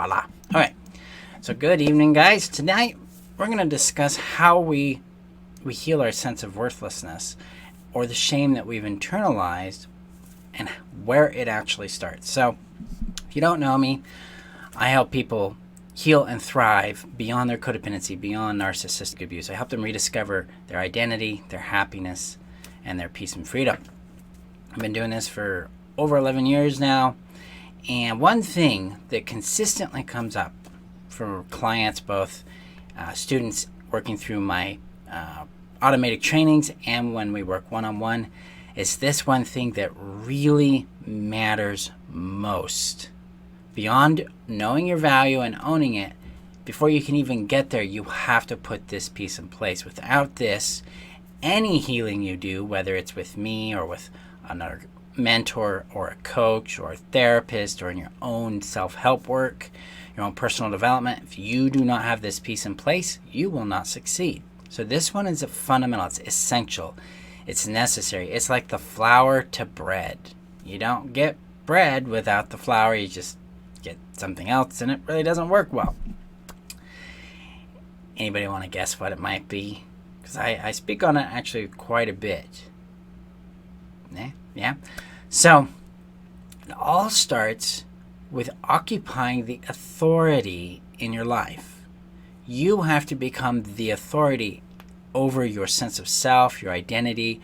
Voila. Okay. So good evening, guys. Tonight we're going to discuss how we heal our sense of worthlessness or the shame that we've internalized and where it actually starts. So if you don't know me, I help people heal and thrive beyond their codependency, beyond narcissistic abuse. I help them rediscover their identity, their happiness, and their peace and freedom. I've been doing this for over 11 years now. And one thing that consistently comes up for clients, both students working through my automated trainings and when we work one-on-one, is this one thing that really matters most. Beyond knowing your value and owning it, before you can even get there, you have to put this piece in place. Without this, any healing you do, whether it's with me or with another mentor or a coach or a therapist or in your own self-help work, your own personal development, if you do not have this piece in place, you will not succeed. So this one is a fundamental, it's essential, it's necessary. It's like the flour to bread. You don't get bread without the flour, you just get something else and it really doesn't work well. Anybody want to guess what it might be? Because I speak on it actually quite a bit. Yeah. So it all starts with occupying the authority in your life. You have to become the authority over your sense of self, your identity,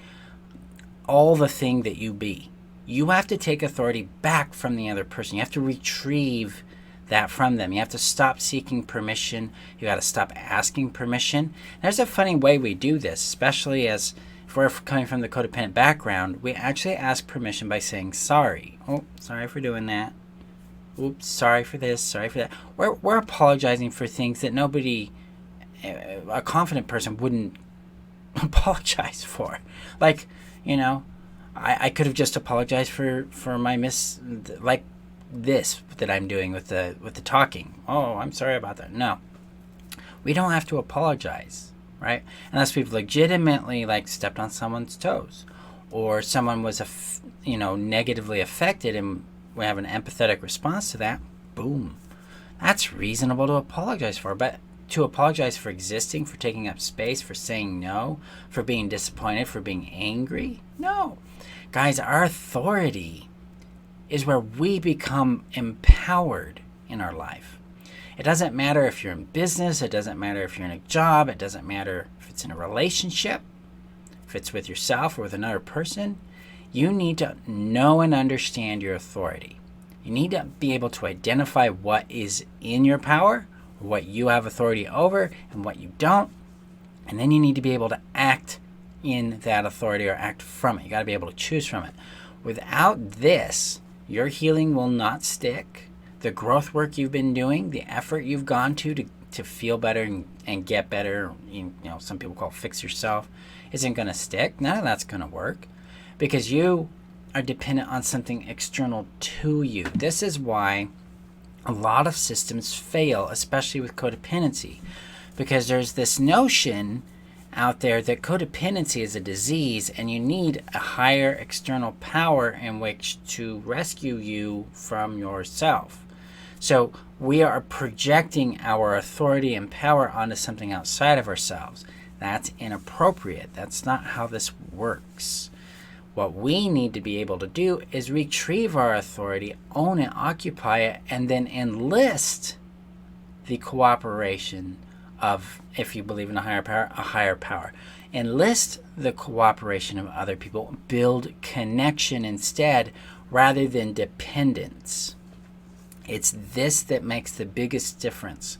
all the thing that you be. You have to take authority back from the other person. You have to retrieve that from them. You have to stop seeking permission. You got to stop asking permission. There's a funny way we do this, especially as if we're coming from the codependent background. We actually ask permission by saying sorry. Oh, sorry for doing that. Oops, sorry for this, sorry for that. We're apologizing for things that nobody, a confident person wouldn't apologize for. Like, I could have just apologized for my like this that I'm doing with the talking. Oh, I'm sorry about that. No, we don't have to apologize, right? Unless we've legitimately stepped on someone's toes, or someone was negatively affected, and we have an empathetic response to that. Boom, that's reasonable to apologize for. But to apologize for existing, for taking up space, for saying no, for being disappointed, for being angry, no. Guys, our authority is where we become empowered in our life. It doesn't matter if you're in business, it doesn't matter if you're in a job, it doesn't matter if it's in a relationship, if it's with yourself or with another person. You need to know and understand your authority. You need to be able to identify what is in your power, what you have authority over, and what you don't. And then you need to be able to act in that authority or act from it. You got to be able to choose from it. Without this, your healing will not stick. The growth work you've been doing, the effort you've gone to feel better and get better, some people call it fix yourself, isn't going to stick. None of that's going to work because you are dependent on something external to you. This is why a lot of systems fail, especially with codependency, because there's this notion out there that codependency is a disease and you need a higher external power in which to rescue you from yourself. So we are projecting our authority and power onto something outside of ourselves. That's inappropriate. That's not how this works. What we need to be able to do is retrieve our authority, own it, occupy it, and then enlist the cooperation of, if you believe in a higher power. Enlist the cooperation of other people. Build connection instead rather than dependence. It's this that makes the biggest difference.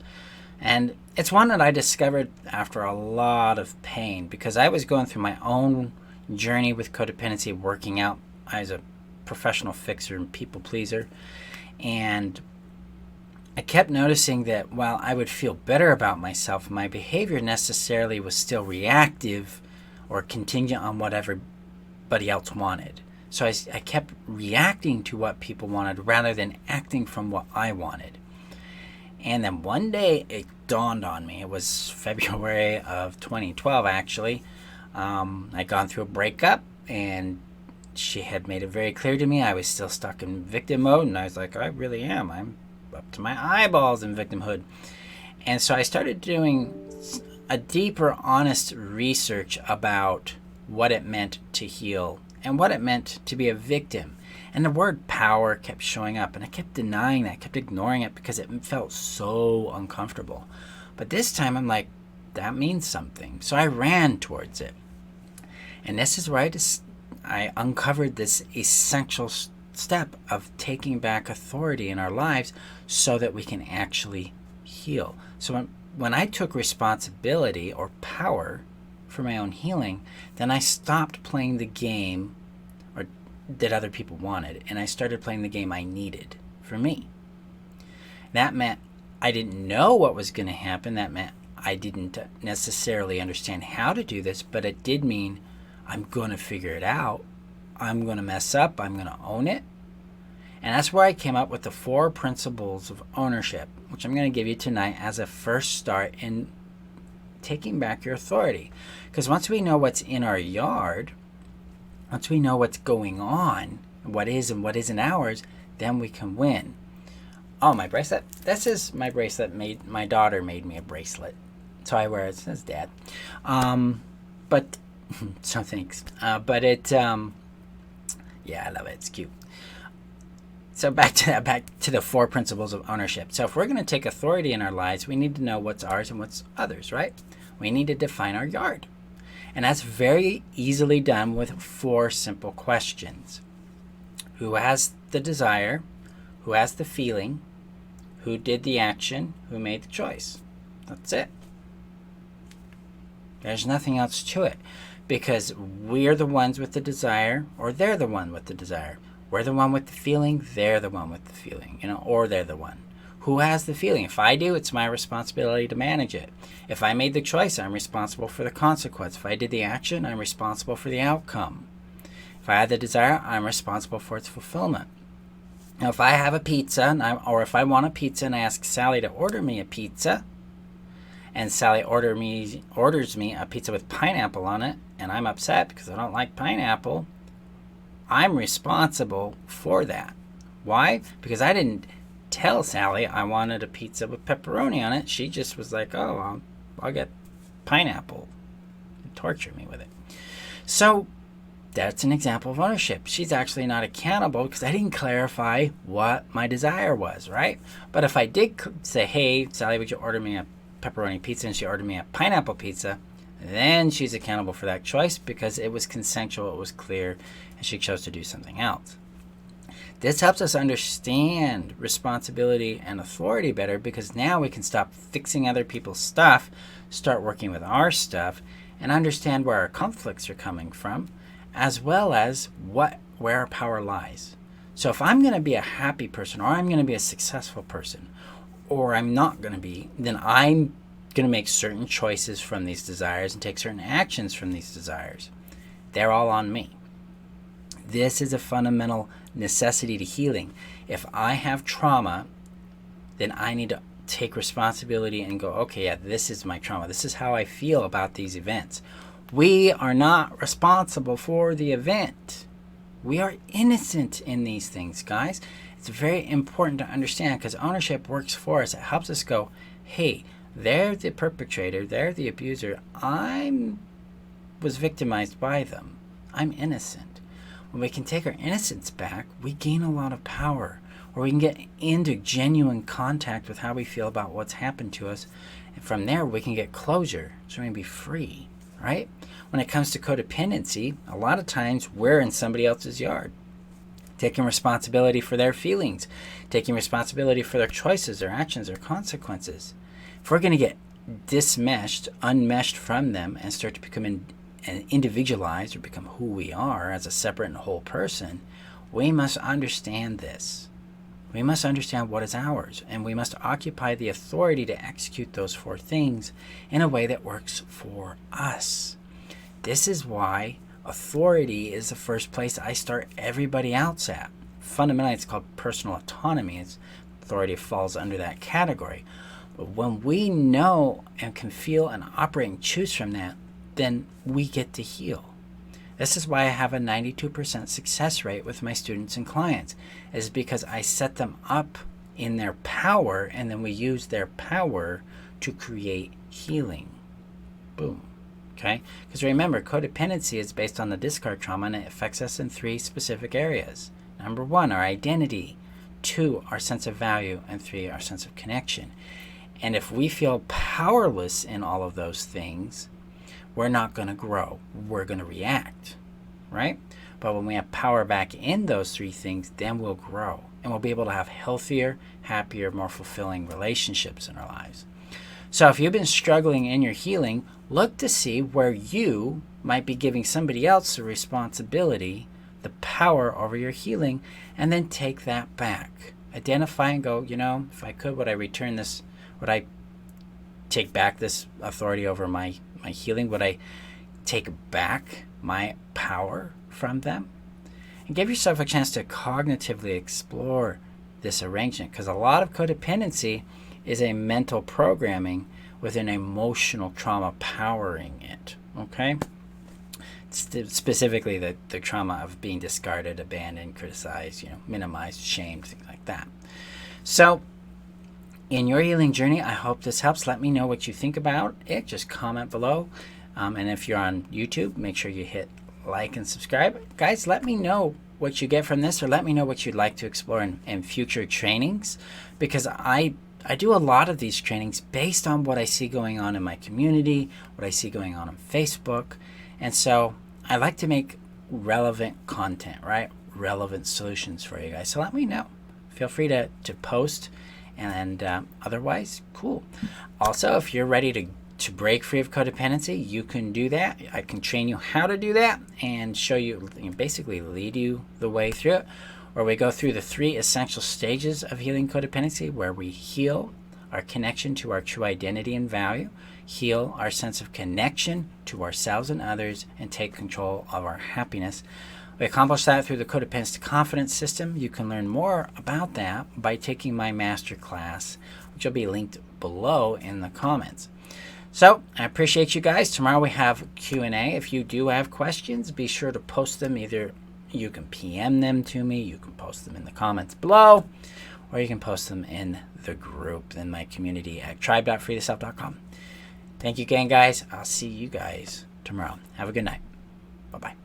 And it's one that I discovered after a lot of pain because I was going through my own journey with codependency, working out. I was a professional fixer and people pleaser. And I kept noticing that while I would feel better about myself, my behavior necessarily was still reactive or contingent on what everybody else wanted. So I kept reacting to what people wanted rather than acting from what I wanted. And then one day it dawned on me. It was February of 2012, actually. I'd gone through a breakup and she had made it very clear to me I was still stuck in victim mode. And I was like, I really am. I'm up to my eyeballs in victimhood. And so I started doing a deeper, honest research about what it meant to heal and what it meant to be a victim. And the word power kept showing up, and I kept denying that, kept ignoring it because it felt so uncomfortable. But this time I'm like, that means something. So I ran towards it. And this is where I uncovered this essential step of taking back authority in our lives so that we can actually heal. So when I took responsibility or power for my own healing, then I stopped playing the game or that other people wanted, and I started playing the game I needed for me. That meant I didn't know what was going to happen. That meant I didn't necessarily understand how to do this, but it did mean I'm going to figure it out. I'm going to mess up. I'm going to own it. And that's where I came up with the 4 principles of ownership, which I'm going to give you tonight as a first start in taking back your authority. Because once we know what's in our yard, once we know what's going on, what is and what isn't ours, then we can win. Oh, my bracelet. This is my bracelet. My daughter made me a bracelet. So I wear it. It says Dad. But, so thanks. But it, yeah, I love it. It's cute. So back to the 4 principles of ownership. So if we're going to take authority in our lives, we need to know what's ours and what's others, right? We need to define our yard. And that's very easily done with 4 simple questions. Who has the desire? Who has the feeling? Who did the action? Who made the choice? That's it. There's nothing else to it. Because we're the ones with the desire, or they're the one with the desire. We're the one with the feeling, they're the one with the feeling, or they're the one. Who has the feeling? If I do, it's my responsibility to manage it. If I made the choice, I'm responsible for the consequence. If I did the action, I'm responsible for the outcome. If I had the desire, I'm responsible for its fulfillment. Now, if I have a pizza, or if I want a pizza and I ask Sally to order me a pizza, and Sally orders me a pizza with pineapple on it, and I'm upset because I don't like pineapple, I'm responsible for that. Why? Because I didn't tell Sally I wanted a pizza with pepperoni on it. She just was like, oh, I'll get pineapple. And torture me with it. So that's an example of ownership. She's actually not accountable because I didn't clarify what my desire was, right? But if I did say, hey, Sally, would you order me a pepperoni pizza, and she ordered me a pineapple pizza, then she's accountable for that choice because it was consensual, it was clear, and she chose to do something else. This helps us understand responsibility and authority better because now we can stop fixing other people's stuff, start working with our stuff, and understand where our conflicts are coming from, as well as where our power lies. So if I'm going to be a happy person, or I'm going to be a successful person, or I'm not going to be, then I'm going to make certain choices from these desires and take certain actions from these desires. They're all on me. This is a fundamental necessity to healing. If I have trauma, then I need to take responsibility and go, okay, yeah, this is my trauma. This is how I feel about these events. We are not responsible for the event. We are innocent in these things, guys. It's very important to understand because ownership works for us. It helps us go, hey, they're the perpetrator, they're the abuser. I was victimized by them. I'm innocent. When we can take our innocence back, we gain a lot of power, or we can get into genuine contact with how we feel about what's happened to us. And from there, we can get closure, so we can be free, right? When it comes to codependency, a lot of times we're in somebody else's yard, taking responsibility for their feelings, taking responsibility for their choices, their actions, their consequences. If we're going to get unmeshed from them, and start to become individualized or become who we are as a separate and whole person, we must understand this. We must understand what is ours, and we must occupy the authority to execute those 4 things in a way that works for us. This is why authority is the first place I start everybody else at. Fundamentally, it's called personal autonomy. Authority falls under that category. But when we know and can feel and operate and choose from that, then we get to heal. This is why I have a 92% success rate with my students and clients, is because I set them up in their power, and then we use their power to create healing. Boom. Okay? Because remember, codependency is based on the discard trauma, and it affects us in 3 specific areas. Number 1, our identity. 2, our sense of value. And 3, our sense of connection. And if we feel powerless in all of those things, we're not going to grow. We're going to react, right? But when we have power back in those 3 things, then we'll grow. And we'll be able to have healthier, happier, more fulfilling relationships in our lives. So if you've been struggling in your healing, look to see where you might be giving somebody else the responsibility, the power over your healing, and then take that back. Identify and go, if I could, would I return this? Would I take back this authority over my healing? Would I take back my power from them? And give yourself a chance to cognitively explore this arrangement, because a lot of codependency is a mental programming with an emotional trauma powering it, okay? Specifically the trauma of being discarded, abandoned, criticized, minimized, shamed, things like that. So in your healing journey, I hope this helps. Let me know what you think about it. Just comment below. And if you're on YouTube, make sure you hit like and subscribe. Guys, let me know what you get from this, or let me know what you'd like to explore in future trainings, because I do a lot of these trainings based on what I see going on in my community, what I see going on Facebook. And so I like to make relevant content, right? Relevant solutions for you guys. So let me know. Feel free to post. And otherwise, cool. Also, if you're ready to break free of codependency, you can do that. I can train you how to do that and show you, basically lead you the way through it, where we go through the 3 essential stages of healing codependency, where we heal our connection to our true identity and value, heal our sense of connection to ourselves and others, and take control of our happiness. We accomplish that through the Codependency Confidence System. You can learn more about that by taking my master class, which will be linked below in the comments. So I appreciate you guys. Tomorrow we have Q&A. If you do have questions, be sure to post them. Either you can PM them to me, you can post them in the comments below, or you can post them in the group in my community at tribe.freetheself.com. Thank you again, guys. I'll see you guys tomorrow. Have a good night. Bye-bye.